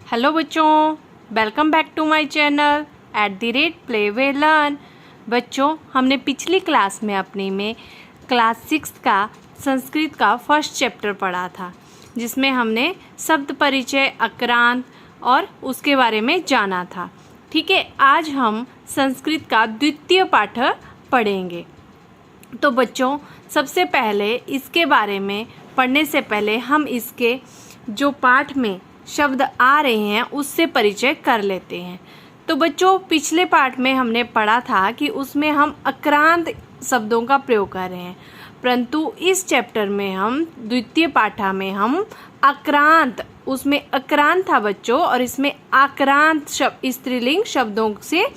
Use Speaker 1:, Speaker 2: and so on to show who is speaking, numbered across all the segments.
Speaker 1: Hello बच्चों, welcome back to my channel @play way learn. बच्चों, हमने पिछली क्लास में अपनी में क्लास 6 का संस्कृत का फर्स्ट चैप्टर पढ़ा था, जिसमें हमने शब्द परिचय, अक्रांत और उसके बारे में जाना था। ठीक है, आज हम संस्कृत का द्वितीय पाठ पढ़ेंगे। तो बच्चों, सबसे पहले इसके बारे में पढ़ने से पहले हम इसके जो पाठ में शब्द आ रहे हैं उससे परिचय कर लेते हैं। तो बच्चों, पिछले पाठ में हमने पढ़ा था कि उसमें हम अक्रांत शब्दों का प्रयोग कर रहे हैं, परंतु इस चैप्टर में हम द्वितीय पाठ में हम अक्रांत, उसमें अक्रांत था बच्चों, और इसमें आक्रांत शब्द स्त्रीलिंग शब्दों से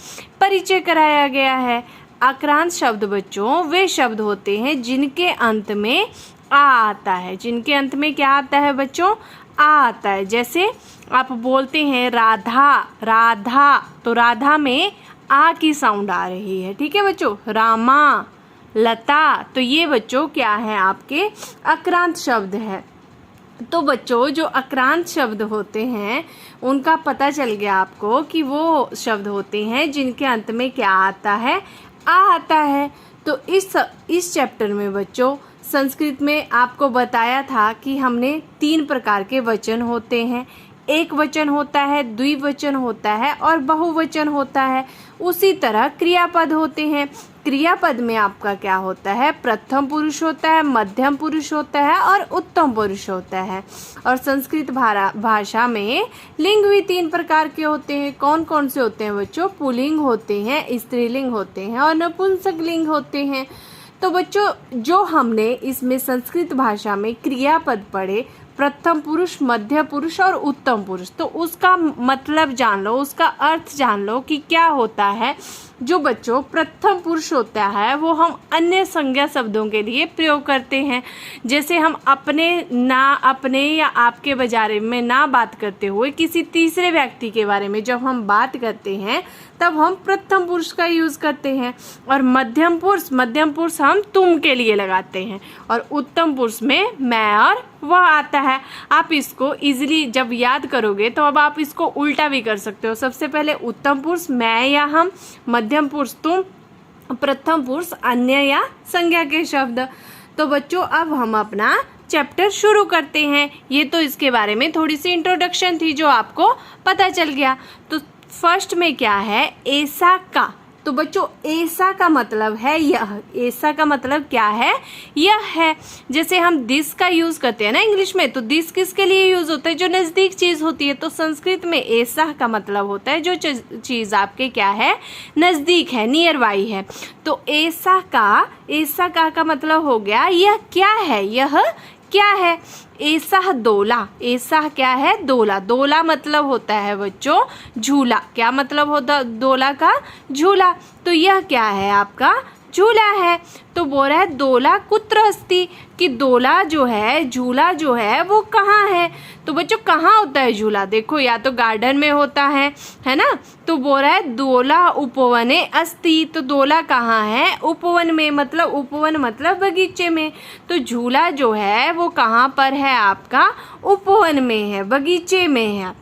Speaker 1: परिचय कराया गया है। आक्रांत शब्द बच्चों वे शब्द होते हैं जिनके अंत में आ आता है। जिनके अंत में क्या आता है बच्चों? आ आता है। जैसे आप बोलते हैं राधा, राधा, तो राधा में आ की साउंड आ रही है। ठीक है बच्चों। रामा, लता, तो ये बच्चों क्या है? आपके अक्रांत शब्द है। तो बच्चों, जो अक्रांत शब्द होते हैं उनका पता चल गया आपको कि वो शब्द होते हैं जिनके अंत में क्या आता है? आ आता है। तो इस चैप्टर में बच्चों संस्कृत में आपको बताया था कि हमने 3 प्रकार के वचन होते हैं। एक वचन होता है, द्विवचन होता है और बहुवचन होता है। उसी तरह क्रियापद होते हैं। क्रियापद में आपका क्या होता है? प्रथम पुरुष होता है, मध्यम पुरुष होता है और उत्तम पुरुष होता है। और संस्कृत भाषा में लिंग भी 3 प्रकार के होते हैं। कौन कौन से होते हैं बच्चों? पुल्लिंग होते हैं, स्त्रीलिंग होते हैं और नपुंसक लिंग होते हैं। तो बच्चों, जो हमने इसमें संस्कृत भाषा में क्रियापद पढ़े, प्रथम पुरुष, मध्य पुरुष और उत्तम पुरुष, तो उसका मतलब जान लो, उसका अर्थ जान लो कि क्या होता है। जो बच्चों प्रथम पुरुष होता है वो हम अन्य संज्ञा शब्दों के लिए प्रयोग करते हैं। जैसे हम अपने, ना, अपने या आपके बारे में ना बात करते हुए किसी तीसरे व्यक्ति के बारे में जब हम बात करते हैं तब हम प्रथम पुरुष का यूज़ करते हैं। और मध्यम पुरुष हम तुम के लिए लगाते हैं। और उत्तम पुरुष में मैं और वह आता है। आप इसको इजीली जब याद करोगे तो अब आप इसको उल्टा भी कर सकते हो। सबसे पहले उत्तम पुरुष मैं या हम, मध्यम पुरुष तुम, प्रथम पुरुष अन्य या संज्ञा के शब्द। तो बच्चों, अब हम अपना चैप्टर शुरू करते हैं। ये तो इसके बारे में थोड़ी सी इंट्रोडक्शन थी जो आपको पता चल गया। तो फर्स्ट में क्या है? ऐसा का। तो बच्चों, ऐसा का मतलब है यह। ऐसा का मतलब क्या है? यह है। जैसे हम दिस का यूज करते हैं ना इंग्लिश में, तो दिस किसके लिए यूज होता है? जो नजदीक चीज होती है। तो संस्कृत में ऐसा का मतलब होता है जो चीज आपके क्या है? नजदीक है, नियर बाई है। तो ऐसा का मतलब हो गया यह क्या है? यह क्या है? ऐसा दोला। ऐसा क्या है? दोला। दोला मतलब होता है बच्चों झूला। क्या मतलब होता दोला का? झूला। तो यह क्या है? आपका झूला है। तो बोल रहा है दोला कुत्र अस्ति, कि दोला जो है, झूला जो है वो कहाँ है? तो बच्चों, कहाँ होता है झूला? देखो, या तो गार्डन में होता है ना। तो बोल रहा है दोला उपवने अस्ति, तो दोला कहाँ है? उपवन में, मतलब उपवन मतलब बगीचे में। तो झूला जो है वो कहाँ पर है? आपका उपवन में है, बगीचे में है।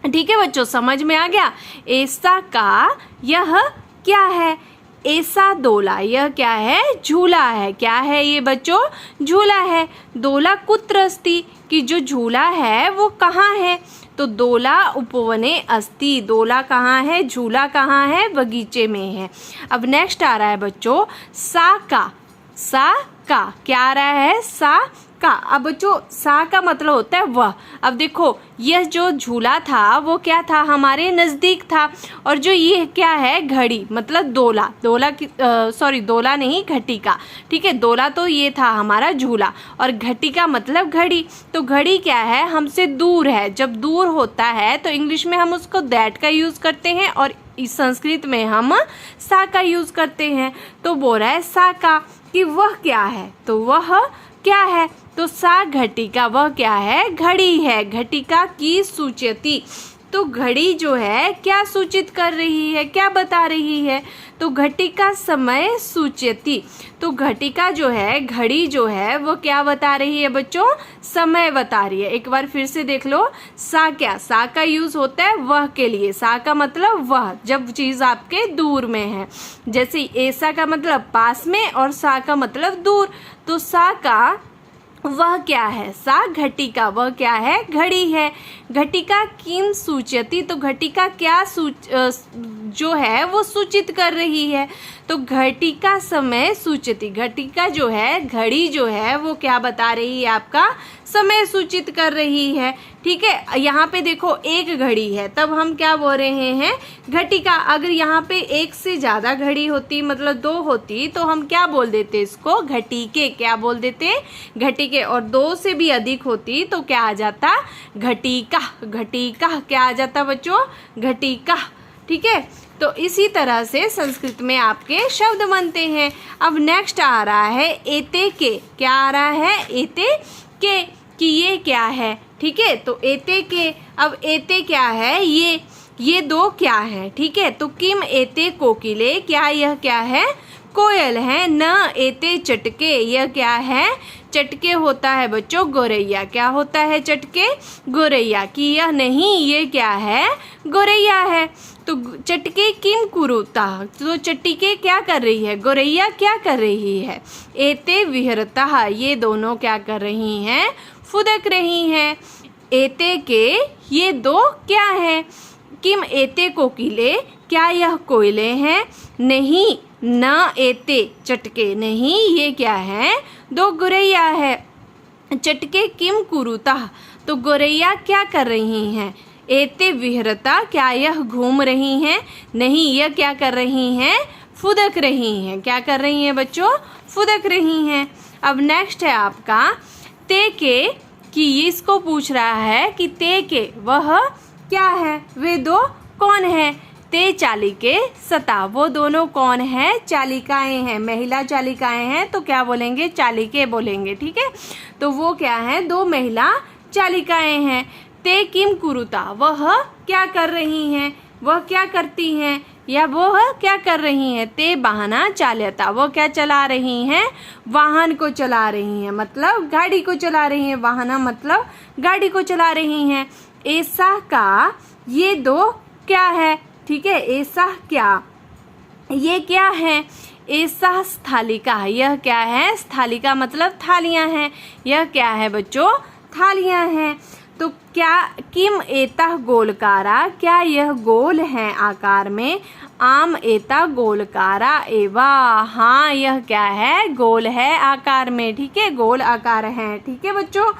Speaker 1: ठीक है बच्चों, समझ में आ गया? ऐसा का यह क्या है? ऐसा दोला, यह क्या है? झूला है। क्या है ये बच्चों? झूला है। दोला कुत्र अस्ति, कि जो झूला है वो कहाँ है? तो दोला उपवने अस्ति, दोला कहाँ है? झूला कहाँ है? बगीचे में है। अब नेक्स्ट आ रहा है बच्चों सा का। सा का क्या आ रहा है? सा का। अब बच्चों, सा का मतलब होता है वह। अब देखो, यह जो झूला था वो क्या था? हमारे नज़दीक था। और जो ये क्या है? घड़ी, मतलब दोला। दोला की सॉरी, दोला नहीं, घटिका। ठीक है, दोला तो ये था हमारा झूला, और घटिका मतलब घड़ी। तो घड़ी क्या है? हमसे दूर है। जब दूर होता है तो इंग्लिश में हम उसको दैट का यूज़ करते हैं और इस संस्कृत में हम सा का यूज़ करते हैं। तो बोल रहा है सा का, कि वह क्या है? तो वह क्या है? तो सा घटिका, वह क्या है? घड़ी है। घटिका की सूचयति, तो घड़ी जो है क्या सूचित कर रही है, क्या बता रही है? तो घटिका समय सूचयति। तो घटिका जो है, घड़ी जो है वो क्या बता रही है बच्चों? समय बता रही है। एक बार फिर से देख लो, सा क्या, सा का यूज होता है वह के लिए। सा का मतलब वह, जब चीज आपके दूर में है। जैसे ऐसा का मतलब पास में और सा का मतलब दूर। तो सा का वह क्या है? सा घटिका, वह क्या है? घड़ी है। घटिका किम सूचयति। तो घटिका क्या जो है वो सूचित कर रही है। तो घटिका समय सूचयति। घटिका जो है, घड़ी जो है वो क्या बता रही है? आपका समय सूचित कर रही है। ठीक है, यहाँ पे देखो एक घड़ी है, तब हम क्या बोल रहे हैं? घटिका। अगर यहाँ पे एक से ज्यादा घड़ी होती, मतलब 2 होती, तो हम क्या बोल देते? इसको घटिके। क्या बोल देते? घटिके। और 2 से भी अधिक होती तो क्या आ जाता? घटिका। घटिका क्या आ जाता बच्चों? घटिका। ठीक है, तो इसी तरह से संस्कृत में आपके शब्द बनते हैं। अब नेक्स्ट आ रहा है एते के। क्या आ रहा है? एते के, कि ये क्या है? ठीक है, तो एते के। अब एते क्या है? ये 2 क्या है? ठीक है, तो किम एते कोकिले। क्या यह क्या है? कोयल है। न एते चटके। यह क्या है? चटके होता है बच्चों गोरैया। क्या होता है? चटके गोरैया। कि यह नहीं, ये क्या है? गोरैया है। तो चटके किम कुरुता। तो चटिके क्या कर रही है? गोरैया क्या कर रही है? एते विहरता। ये दोनों क्या कर रही हैं? फुदक रही हैं। एते के ये 2 क्या है? किम एते कोकिले। क्या यह कोयले हैं? नहीं। न एते चटके। नहीं, ये क्या है? 2 गोरैया है। चटके किम कुरुता। तो गोरैया क्या कर रही हैं? एते विहरता। क्या यह घूम रही हैं? नहीं, यह क्या कर रही हैं? फुदक रही हैं। क्या कर रही हैं बच्चों? फुदक रही हैं। अब नेक्स्ट है आपका ते के, कि इसको पूछ रहा है कि ते के वह क्या है? वे 2 कौन है? ते चालिके सता। वो दोनों कौन है? चालिकाएं हैं, महिला चालिकाएं हैं, तो क्या बोलेंगे? चालिके बोलेंगे। ठीक है, तो वो क्या है? 2 महिला चालिकाएं हैं। ते किम कुरुता। वह क्या कर रही हैं? वह क्या करती हैं? या वह क्या कर रही हैं? ते वाहना चालयता। वो क्या चला रही हैं? वाहन को चला रही हैं, मतलब गाड़ी को चला रही हैं। वाहना मतलब गाड़ी को चला रही हैं। ऐसा का ये 2 क्या है? ठीक है, ऐसा क्या, ये क्या है? ऐसा स्थालिका। यह क्या है? स्थालिका मतलब थालियां हैं। यह क्या है बच्चों? थालियां हैं। तो क्या किम एता गोलकारा। क्या यह गोल है आकार में? आम एता गोलकारा एवा। हाँ, यह क्या है? गोल है आकार में। ठीक है, गोल आकार है। ठीक है बच्चों,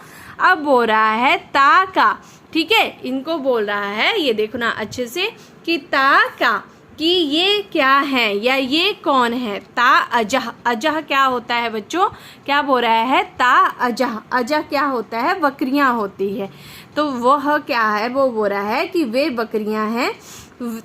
Speaker 1: अब बोल रहा है ता का। ठीक है, इनको बोल रहा है, ये देखना अच्छे से, कि ता का, कि ये क्या है या ये कौन है? ता अजह। अजह क्या होता है बच्चों? क्या बोल रहा है? ता अजह। अजह क्या होता है? बकरियां होती है। तो वह क्या है? वो बोल रहा है कि वे बकरियां हैं।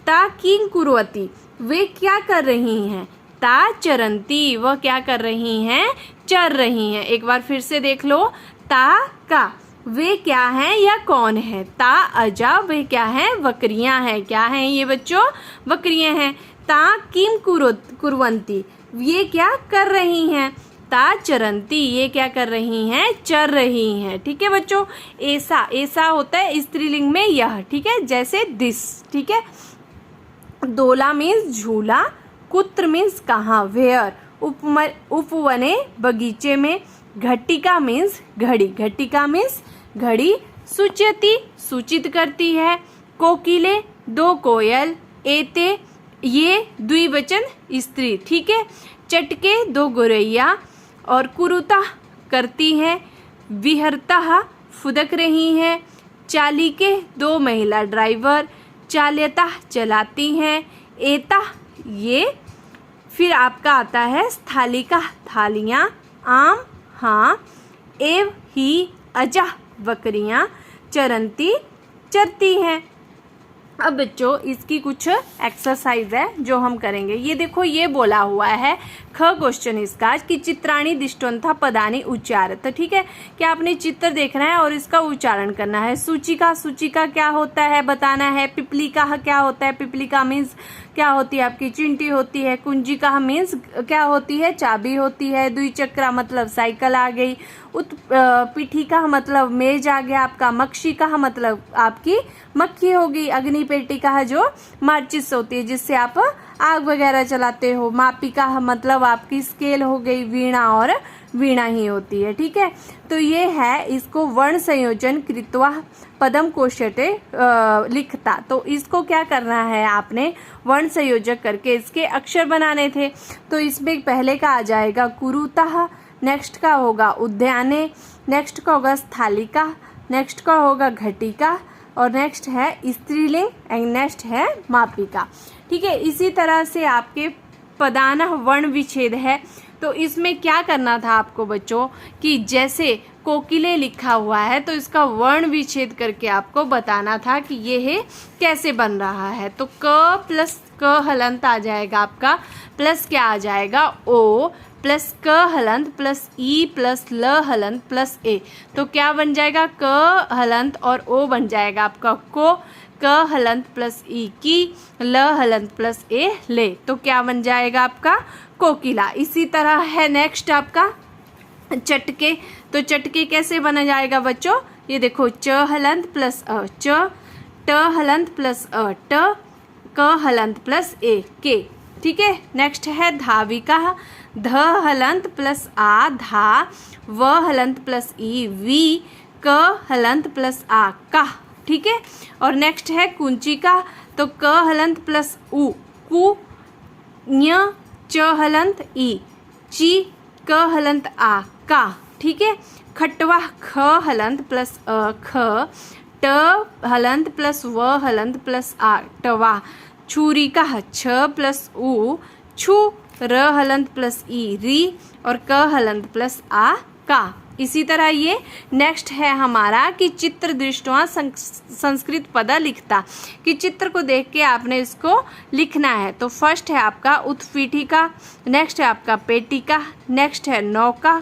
Speaker 1: ता किं कुर्वती। वे क्या कर रही हैं? ता चरंती। वह क्या कर रही हैं? चर रही हैं। एक बार फिर से देख लो, ता का वे क्या हैं या कौन है? ता अजा वे क्या हैं? बकरियां हैं। क्या हैं ये बच्चों? बकरियां हैं। ता किम कुर्वंती। ये क्या कर रही हैं? ता चरंती। ये क्या कर रही हैं? चर रही हैं। ठीक है बच्चों, ऐसा ऐसा होता है स्त्रीलिंग में यह। ठीक है, जैसे दिस। ठीक है, दोला मीन्स झूला, कुत्र मीन्स कहाँ, वेयर, उपवने बगीचे में, घटिका मीन्स घड़ी, घटिका मीन्स घड़ी, सूचयति सूचित करती है, कोकिले 2 कोयल, एते ये द्विवचन स्त्री। ठीक है, चटके 2 गोरैया, और कुरुता करती हैं, विहरता फुदक रही हैं, चालिके 2 महिला ड्राइवर, चाल्यता चलाती हैं, एता ये, फिर आपका आता है स्थालिका थालियाँ, आम हाँ, एव ही अजा बकरियाँ, चरंती चरती हैं। अब बच्चों इसकी कुछ एक्सरसाइज है जो हम करेंगे। ये देखो, ये बोला हुआ है ख क्वेश्चन इसका कि चित्राणी दिष्टवंता पदानी उच्चार। तो ठीक है कि आपने चित्र देखना है और इसका उच्चारण करना है। सूचिका, सूचिका क्या होता है बताना है। पिपलिका क्या होता है, पिपलिका मीन्स क्या होती है आपकी चिंटी होती है। कुंजिका मीन्स क्या होती है, चाबी होती है। द्विचक्रा मतलब साइकिल आ गई। उत्पीठिका मतलब मेज आ गया आपका। मक्षिका मतलब आपकी मक्खी होगी। अग्निपेटिका जो माचिस होती है जिससे आप आग वगैरह चलाते हो। मापिका मतलब आपकी स्केल हो गई। वीणा और वीणा ही होती है। ठीक है, तो ये है, इसको वर्ण संयोजन कृत्वा पदम कोशटे लिखता। तो इसको क्या करना है, आपने वर्ण संयोजक करके इसके अक्षर बनाने थे। तो इसमें पहले का आ जाएगा कुरुतः, नेक्स्ट का होगा उद्याने, नेक्स्ट का होगा स्थालिका, नेक्स्ट का होगा घटिका, और नेक्स्ट है स्त्रीलिंग एंड नेक्स्ट है मापिका। ठीक है, इसी तरह से आपके पदान वर्ण विच्छेद है। तो इसमें क्या करना था आपको बच्चों कि जैसे कोकिले लिखा हुआ है तो इसका वर्ण विच्छेद करके आपको बताना था कि ये है कैसे बन रहा है। तो क प्लस क हलंत आ जाएगा आपका, प्लस क्या आ जाएगा ओ, प्लस क हलंत प्लस ई प्लस ल हलंत प्लस ए। तो क्या बन जाएगा, क हलंत और ओ बन जाएगा आपका को। क हलंत प्लस ई की, ल हलंत प्लस ए ले। तो क्या बन जाएगा आपका कोकिला। इसी तरह है नेक्स्ट आपका चटके। तो चटके कैसे बना जाएगा बच्चों, ये देखो, च हलंत प्लस अ च, ट हलंत प्लस अ ट, क हलंत प्लस ए के। ठीक है, नेक्स्ट है धाविका। ध हलंत प्लस आ धा, व हलंत प्लस ई वी, क हलंत प्लस आ का। ठीक है, और नेक्स्ट है कुंचिका। तो क हलंत प्लस उ कु, न्य च हलंत ई ची, क हलंत आ का। ठीक है, खटवा ख हलंत प्लस अ ख, ट हलंत प्लस व हलंत प्लस आ टवा। छुरी का छ प्लस उ छु, र हलंत प्लस ई री, और क हलंत प्लस आ का। इसी तरह ये नेक्स्ट है हमारा कि चित्र दृष्टवा संस्कृत पद लिखता, कि चित्र को देख के आपने इसको लिखना है। तो फर्स्ट है आपका उत्पीठिका, नेक्स्ट है आपका पेटिका, नेक्स्ट है नौका,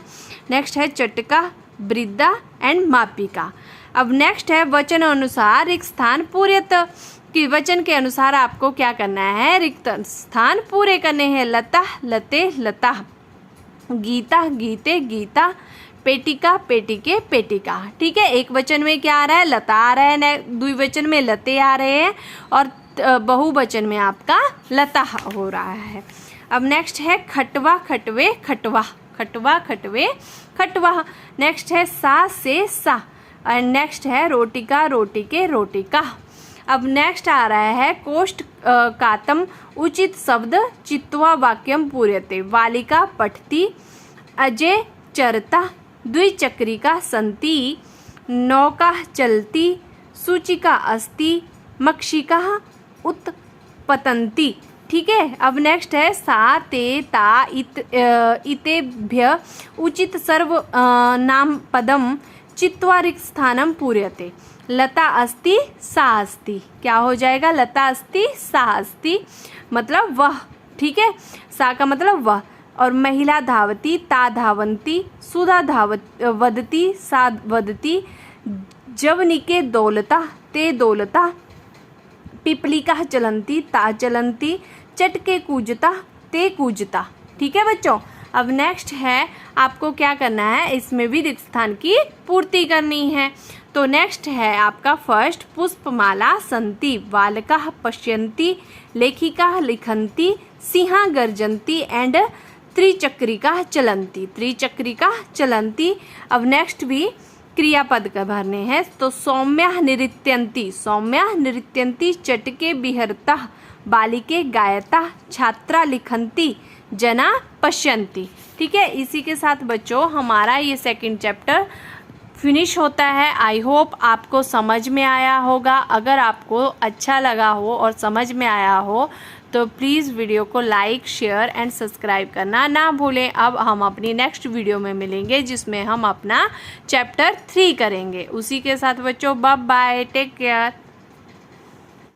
Speaker 1: नेक्स्ट है चटका, वृद्धा एंड मापिका। अब नेक्स्ट है वचन अनुसार रिक्त स्थान पूर्यत, कि वचन के अनुसार आपको क्या करना है, रिक्त स्थान पूरे करने हैं। लता लते लता, गीता गीते गीता, पेटिका पेटिके पेटिका। ठीक है, एक वचन में क्या आ रहा है, लता आ रहा है, द्विवचन में लते आ रहे हैं, और बहुवचन में आपका लता हो रहा है। अब नेक्स्ट है खटवा खटवे खटवा, खटवा खटवे खटवा। नेक्स्ट है सा से सा, और नेक्स्ट है रोटिका रोटिके रोटिका। अब नेक्स्ट आ रहा है कोष्ठ कातम उचित शब्द चित्वा वाक्यम पूर्यते। बालिका पठती, अजय चरता, द्विचक्रिका संति, नौका चलती, सूचिका अस्ति, मक्षिका उत्पतंती। ठीक है, अब नेक्स्ट है सा ते ता इतेभ्य उचित सर्व नाम पदम चित्वा रिक्त स्थानम पूर्यते। लता अस्ति सा अस्ति, क्या हो जाएगा, लता अस्ति सा अस्ति मतलब वह। ठीक है, सा का मतलब वह, और महिला धावती ता धावंती, सुधा वदती सा वदती, जवनिके दौलता ते दौलता, पिपलिका चलंती ता चलंती, चटके कूजता ते कूजता। ठीक है बच्चों, अब नेक्स्ट है आपको क्या करना है, इसमें भी रिक्त स्थान की पूर्ति करनी है। तो नेक्स्ट है आपका फर्स्ट पुष्पमाला संति, बालका पश्यन्ति, लेखिका लिखन्ति, सिंहा गर्जन्ति एंड त्रिचक्रिका चलंती, त्रिचक्रिका चलंती। अब नेक्स्ट भी क्रियापद का भरने हैं। तो सौम्या नृत्यन्ति, सौम्या नृत्यन्ति, चटके बिहरता, बालिके गायता, छात्रा लिखन्ति, जना पश्यन्ति। ठीक है, इसी के साथ बच्चों हमारा ये सेकंड चैप्टर फिनिश होता है। आई होप आपको समझ में आया होगा। अगर आपको अच्छा लगा हो और समझ में आया हो तो प्लीज़ वीडियो को लाइक शेयर एंड सब्सक्राइब करना ना भूलें। अब हम अपनी नेक्स्ट वीडियो में मिलेंगे जिसमें हम अपना चैप्टर 3 करेंगे। उसी के साथ बच्चों बाय बाय, टेक केयर।